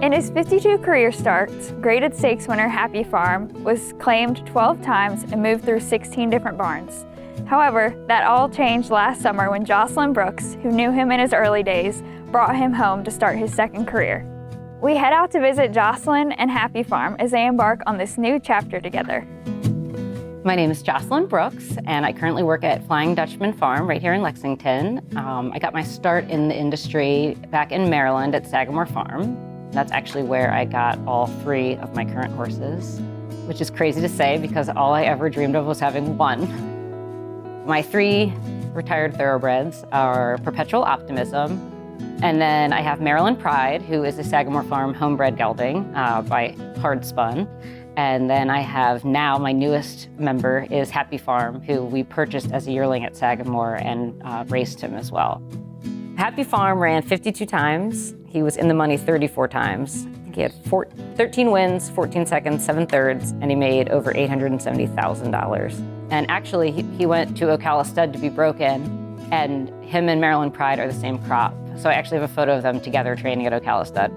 In his 52 career starts, graded stakes winner Happy Farm was claimed 12 times and moved through 16 different barns. However, that all changed last summer when Jocelyn Brooks, who knew him in his early days, brought him home to start his second career. We head out to visit Jocelyn and Happy Farm as they embark on this new chapter together. My name is Jocelyn Brooks, and I currently work at Flying Dutchman Farm right here in Lexington. I got my start in the industry back in Maryland at Sagamore Farm. That's actually where I got all 3 of my current horses, which is crazy to say because all I ever dreamed of was having one. My 3 retired thoroughbreds are Perpetual Optimism, and then I have Maryland Pride, who is a Sagamore Farm homebred gelding by Hard Spun. And then I have now my newest member is Happy Farm, who we purchased as a yearling at Sagamore and raced him as well. Happy Farm ran 52 times. He was in the money 34 times. He had 13 wins, 14 seconds, 7 thirds, and he made over $870,000. And actually, he went to Ocala Stud to be broken, and him and Maryland Pride are the same crop. So I actually have a photo of them together training at Ocala Stud.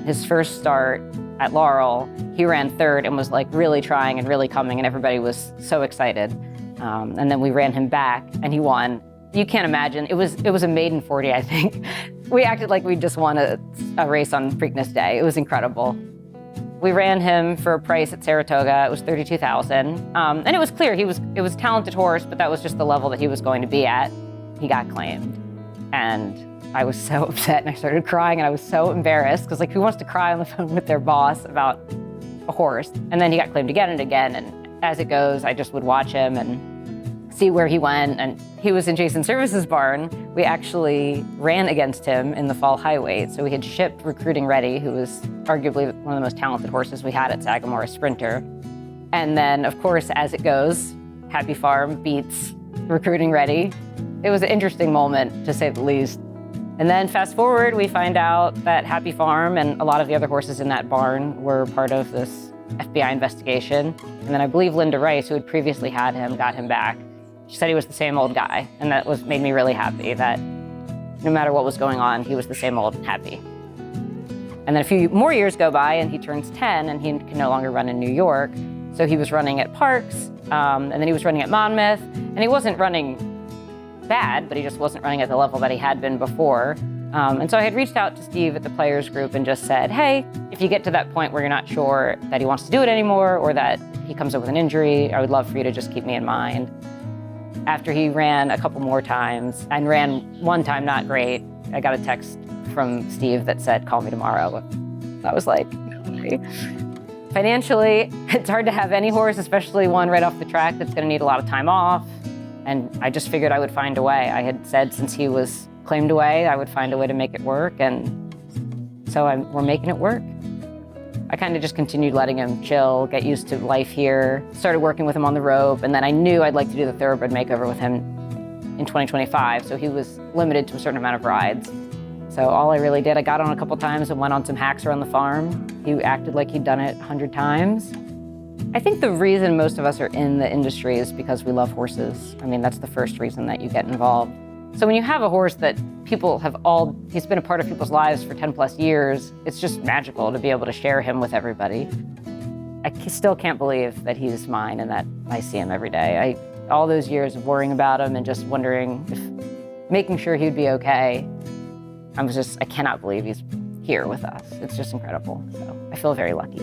His first start at Laurel, he ran 3rd and was like really trying and really coming, and everybody was so excited. And then we ran him back, and he won. You can't imagine. It was a maiden 40, I think. We acted like we just won a race on Preakness Day. It was incredible. We ran him for a price at Saratoga. It was $32,000, and it was clear it was a talented horse, but that was just the level that he was going to be at. He got claimed, and I was so upset, and I started crying, and I was so embarrassed because like who wants to cry on the phone with their boss about a horse? And then he got claimed again and again, and as it goes, I just would watch him and see where he went, and he was in Jason Service's barn. We actually ran against him in the fall high weight. So we had shipped Recruiting Ready, who was arguably one of the most talented horses we had at Sagamore, a sprinter. And then, of course, as it goes, Happy Farm beats Recruiting Ready. It was an interesting moment, to say the least. And then fast forward, we find out that Happy Farm and a lot of the other horses in that barn were part of this FBI investigation. And then I believe Linda Rice, who had previously had him, got him back. She said he was the same old guy, and that made me really happy that no matter what was going on, he was the same old Happy. And then a few more years go by, and he turns 10, and he can no longer run in New York. So he was running at Parks, and then he was running at Monmouth, and he wasn't running bad, but he just wasn't running at the level that he had been before. And so I had reached out to Steve at the Players Group and just said, hey, if you get to that point where you're not sure that he wants to do it anymore or that he comes up with an injury, I would love for you to just keep me in mind. After he ran a couple more times and ran one time not great, I got a text from Steve that said, call me tomorrow. I was like, okay. Financially, it's hard to have any horse, especially one right off the track that's gonna need a lot of time off. And I just figured I would find a way. I had said since he was claimed away, I would find a way to make it work. And so we're making it work. I kind of just continued letting him chill, get used to life here, started working with him on the rope, and then I knew I'd like to do the Thoroughbred Makeover with him in 2025, so he was limited to a certain amount of rides. So all I really did, I got on a couple times and went on some hacks around the farm. He acted like he'd done it 100 times. I think the reason most of us are in the industry is because we love horses. I mean, that's the first reason that you get involved. So when you have a horse that he's been a part of people's lives for 10 plus years, it's just magical to be able to share him with everybody. I still can't believe that he's mine and that I see him every day. All those years of worrying about him and just wondering making sure he'd be okay. I cannot believe he's here with us. It's just incredible. So I feel very lucky.